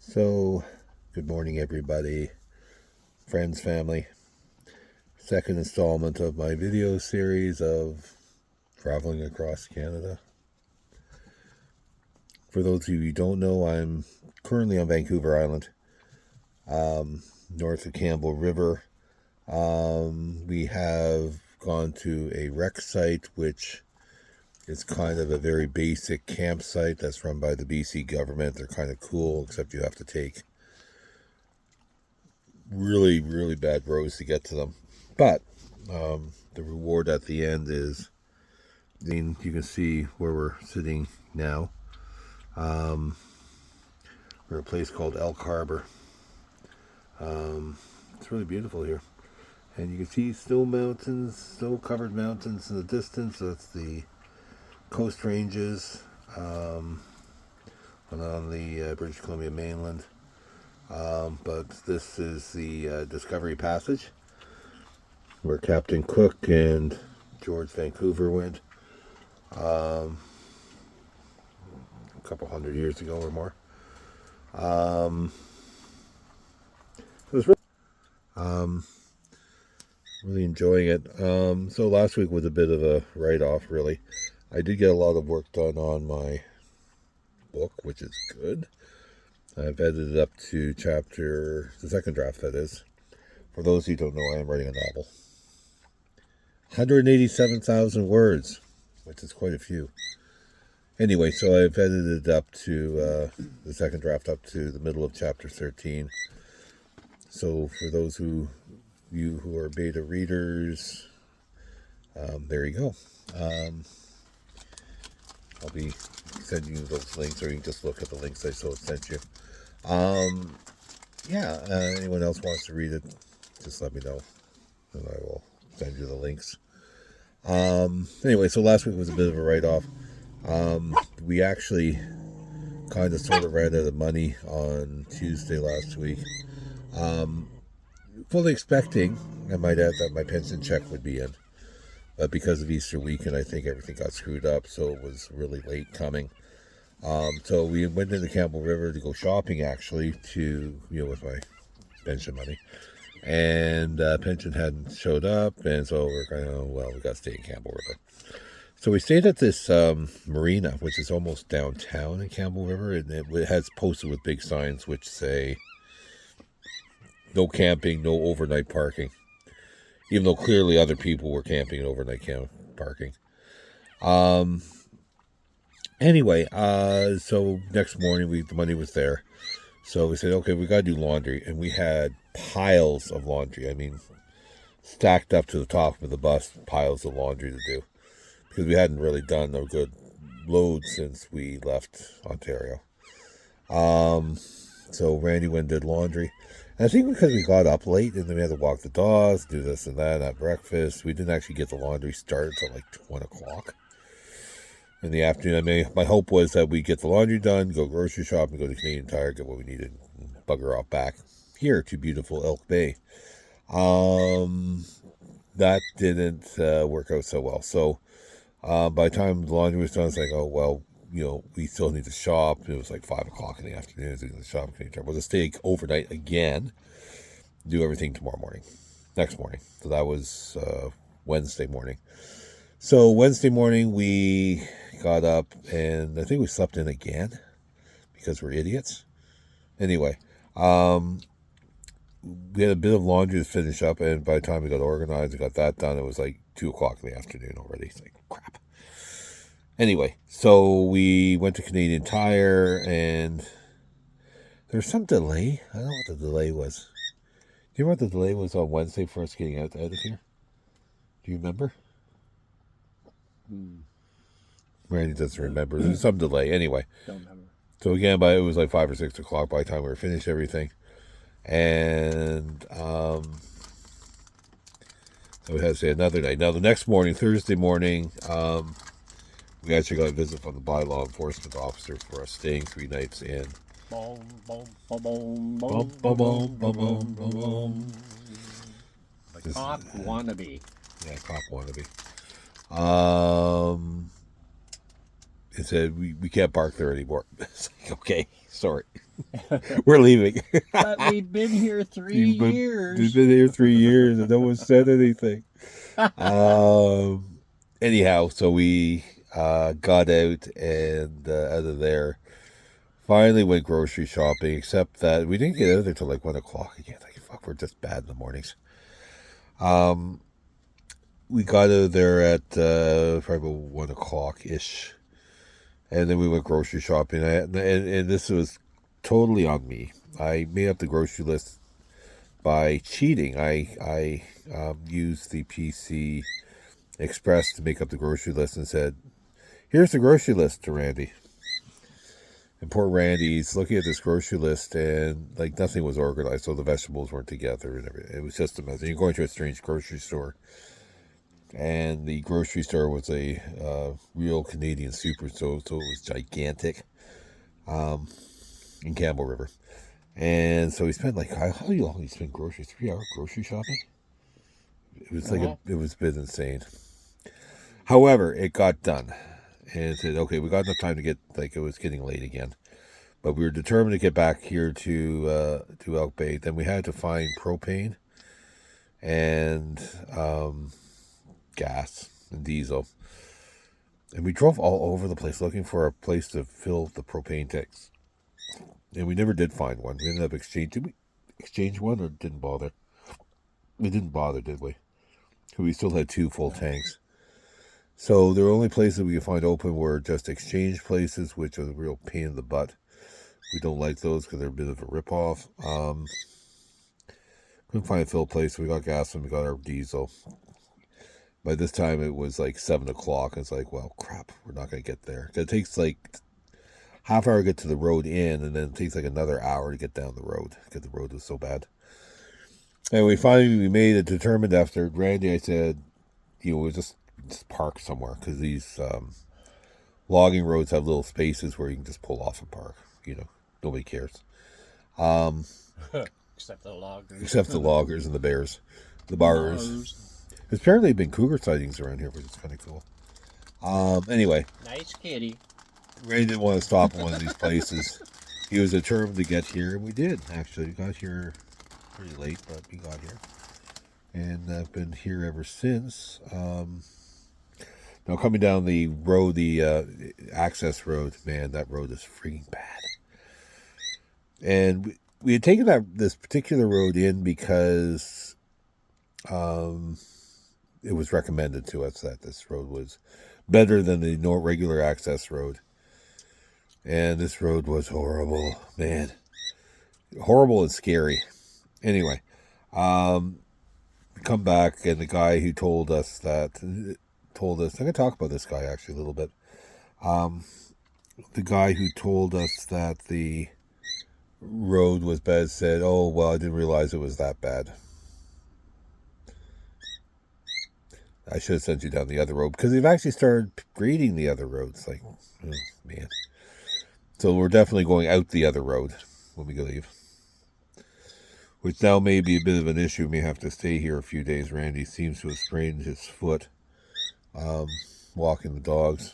So, good morning, everybody, friends, family. Second installment of my video series of traveling across Canada. For those of you who don't know, I'm currently on Vancouver Island, north of Campbell River. We have gone to a wreck site, which is kind of a very basic campsite that's run by the BC government. They're kind of cool, except you have to take really, really bad roads to get to them. But the reward at the end is, you can see where we're sitting now. We're at a place called Elk Harbor. It's really beautiful here. And you can see snow-covered mountains in the distance. That's the Coast Ranges on the British Columbia mainland. But this is the Discovery Passage, where Captain Cook and George Vancouver went a couple hundred years ago or more. It was really enjoying it. So last week was a bit of a write-off, really. I did get a lot of work done on my book, which is good. I've edited up to the second draft, that is. For those who don't know, I am writing a novel. 187,000 words, which is quite a few. Anyway, so I've edited up to the second draft up to the middle of chapter 13. So for those who are beta readers, there you go. I'll be sending you those links, or you can just look at the links I sent you. Anyone else wants to read it, just let me know, and I will send you the links. Anyway, so last week was a bit of a write-off. We actually kind of sort of ran out of money on Tuesday last week. Fully expecting, I might add, that my pension check would be in. But because of Easter weekend, I think everything got screwed up, so it was really late coming. So we went into Campbell River to go shopping, actually, with my pension money. And pension hadn't showed up, and so we're kind of, we got to stay in Campbell River. So we stayed at this marina, which is almost downtown in Campbell River, and it has posted with big signs which say, no camping, no overnight parking. Even though clearly other people were camping and overnight parking. Anyway, so next morning the money was there. So we said, okay, we got to do laundry. And we had piles of laundry. I mean, stacked up to the top of the bus, piles of laundry to do. Because we hadn't really done a good load since we left Ontario. So Randy went and did laundry. And I think because we got up late and then we had to walk the dogs, do this and that, have breakfast, we didn't actually get the laundry started until like 1 o'clock in the afternoon. I mean, my hope was that we'd get the laundry done, go grocery shopping, go to Canadian Tire, get what we needed, and bugger off back here to beautiful Elk Bay. That didn't work out so well. So by the time the laundry was done, it's like, we still need to shop. It was like 5 o'clock in the afternoon. So the shop we'll just stay overnight again, do everything next morning. So that was Wednesday morning. So Wednesday morning we got up, and I think we slept in again because we're idiots. Anyway, we had a bit of laundry to finish up, and by the time we got organized and got that done, it was like 2 o'clock in the afternoon already. It's like, crap. Anyway, so we went to Canadian Tire, and there's some delay. I don't know what the delay was. Do you remember what the delay was on Wednesday for us getting out of here? Do you remember? Randy doesn't remember. There's some delay. Anyway. Don't remember. So again, it was like 5 or 6 o'clock by the time we were finished everything. And so we had to say another night. Now the next morning, Thursday morning, we actually got a visit from the bylaw enforcement officer for us staying 3 nights in. The cop wannabe. Yeah, cop wannabe. and said, we can't park there anymore. It's like, okay, sorry. We're leaving. But we've been here 3 years. We've been here 3 years and no one said anything. Anyhow, so we got out and out of there. Finally went grocery shopping, except that we didn't get out of there till like 1 o'clock again. Like, fuck, we're just bad in the mornings. We got out of there at probably about 1 o'clock ish. And then we went grocery shopping. And this was totally on me. I made up the grocery list by cheating. I used the PC Express to make up the grocery list and said, here's the grocery list to Randy. And poor Randy's looking at this grocery list and like nothing was organized, so the vegetables weren't together and everything. It was just a mess. And you're going to a strange grocery store. And the grocery store was a real Canadian superstore, so it was gigantic in Campbell River. And so we spent like, how long did you spend grocery? 3 hour grocery shopping? It was like, it was a bit insane. However, it got done. And it said, okay, we got enough time to get, like, it was getting late again. But we were determined to get back here to Elk Bay. Then we had to find propane and gas and diesel. And we drove all over the place looking for a place to fill the propane tanks. And we never did find one. We ended up exchanging. Did we exchange one or didn't bother? We didn't bother, did we? We still had 2 full tanks. So the only places we could find open were just exchange places, which are a real pain in the butt. We don't like those because they're a bit of a ripoff. Couldn't find a fill place. So we got gas and we got our diesel. By this time it was like 7 o'clock. It's like, well, crap, we're not going to get there. It takes like half hour to get to the road in, and then it takes like another hour to get down the road because the road was so bad. And we finally made it determined after Randy. I said, we'll just park somewhere because these logging roads have little spaces where you can just pull off and park. Nobody cares. Except the loggers. Except the loggers and the bears. The bars. There's apparently been cougar sightings around here, which is kind of cool. Anyway. Nice kitty. Ray didn't want to stop at one of these places. He was determined to get here, and we did, actually. We got here pretty late, but we got here. And I've been here ever since. Now, coming down the road, the access road, man, that road is freaking bad. And we had taken this particular road in because it was recommended to us that this road was better than the regular access road. And this road was horrible, man. Horrible and scary. Anyway, come back, and the guy who told us, I'm going to talk about this guy actually a little bit. The guy who told us that the road was bad said, oh, well, I didn't realize it was that bad. I should have sent you down the other road because they've actually started grading the other roads. Like, oh, man. So we're definitely going out the other road when we leave. Which now may be a bit of an issue. We may have to stay here a few days. Randy seems to have sprained his foot walking the dogs.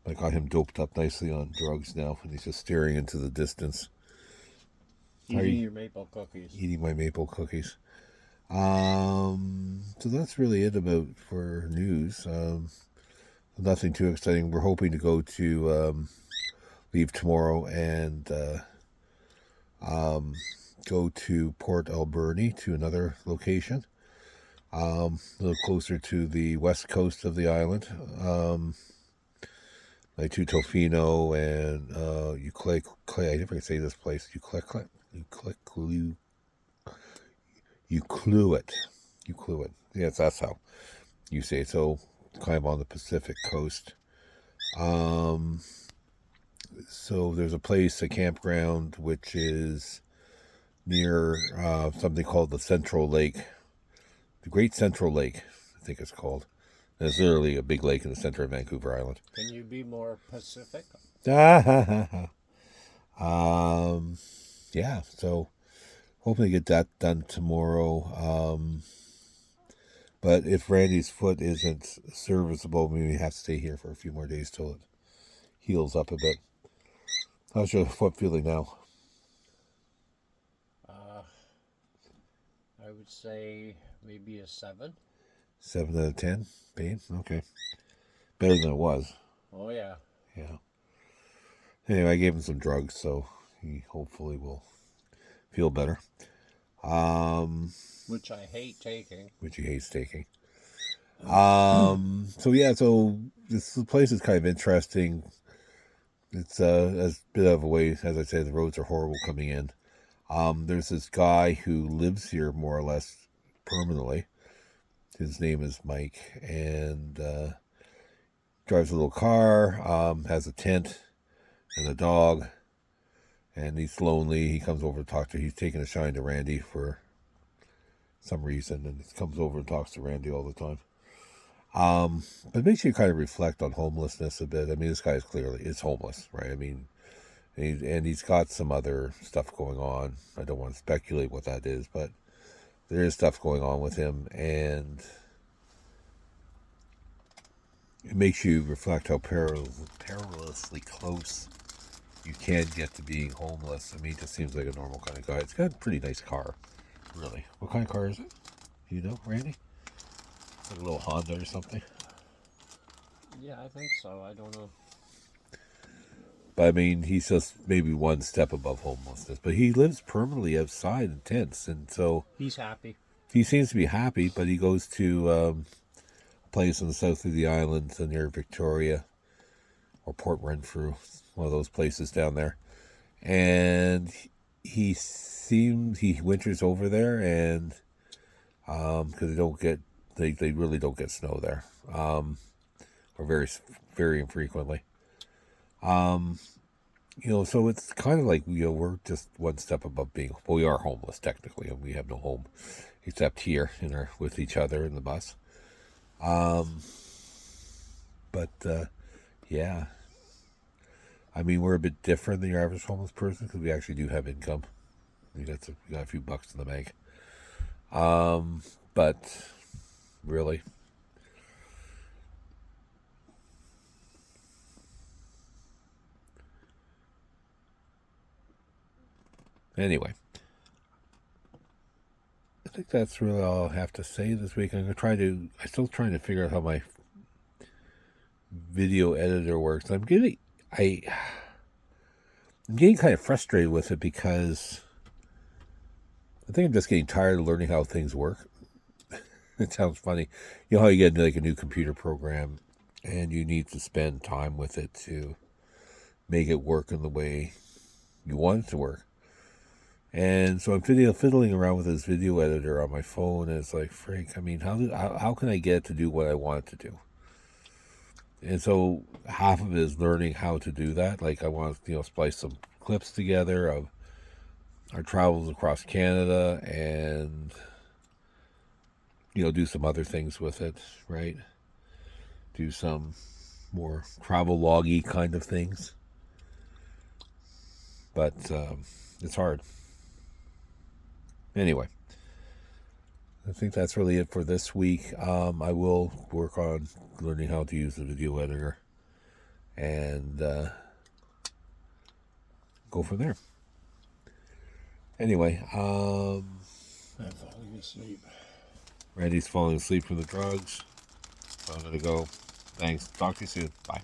I got him doped up nicely on drugs now, and he's just staring into the distance. Eating your maple cookies. Eating my maple cookies. So that's really it for news. Nothing too exciting. We're hoping to go to leave tomorrow and go to Port Alberni, to another location, a little closer to the west coast of the island, like to Tofino and Ucluelet. I never can say this place. Ucluelet. Yes, that's how you say it. So kind of on the Pacific coast. So there's a place, a campground, which is near something called the Central Lake. The Great Central Lake, I think it's called. And it's literally a big lake in the center of Vancouver Island. Can you be more Pacific? Yeah, so hoping to get that done tomorrow. But if Randy's foot isn't serviceable, we may have to stay here for a few more days till it heals up a bit. How's your foot feeling now? I would say maybe a 7. 7 out of 10 pain? Okay. Better than it was. Oh, yeah. Yeah. Anyway, I gave him some drugs, so he hopefully will feel better. Which I hate taking. Which he hates taking. So this place is kind of interesting. It's a bit of a way, as I say, the roads are horrible coming in. There's this guy who lives here more or less permanently. His name is Mike, and drives a little car, has a tent and a dog, and he's lonely. He comes over to talk to. He's taking a shine to Randy for some reason, and he comes over and talks to Randy all the time. But it makes you kind of reflect on homelessness a bit. I mean, this guy is homeless, right? I mean, and he's got some other stuff going on. I don't want to speculate what that is, but there is stuff going on with him, and it makes you reflect how perilously close you can get to being homeless. I mean, he just seems like a normal kind of guy. It's got a pretty nice car, really. What kind of car is it? Do you know, Randy? It's like a little Honda or something. Yeah, I think so. I don't know. But I mean, he's just maybe one step above homelessness. But he lives permanently outside in tents, and so He's happy. he seems to be happy. But he goes to a place in the south of the island near Victoria or Port Renfrew, one of those places down there. And he winters over there, and because they really don't get snow there, or very very infrequently. So it's kind of like, we're just one step above being, well, we are homeless technically, and we have no home except here with each other in the bus. Yeah, I mean, we're a bit different than your average homeless person because we actually do have income. We got a few bucks in the bank. But really, anyway, I think that's really all I'll have to say this week. I'm still trying to figure out how my video editor works. I'm getting kind of frustrated with it because I think I'm just getting tired of learning how things work. It sounds funny. You know how you get like a new computer program and you need to spend time with it to make it work in the way you want it to work. And so I'm fiddling around with this video editor on my phone, and it's like, Frank, I mean, how can I get it to do what I want it to do? And so half of it is learning how to do that. Like, I want to, splice some clips together of our travels across Canada and, do some other things with it, right? Do some more travel loggy kind of things. But it's hard. Anyway, I think that's really it for this week. I will work on learning how to use the video editor and go from there. Anyway, I'm falling asleep. Randy's falling asleep from the drugs. So I'm going to go. Thanks. Talk to you soon. Bye.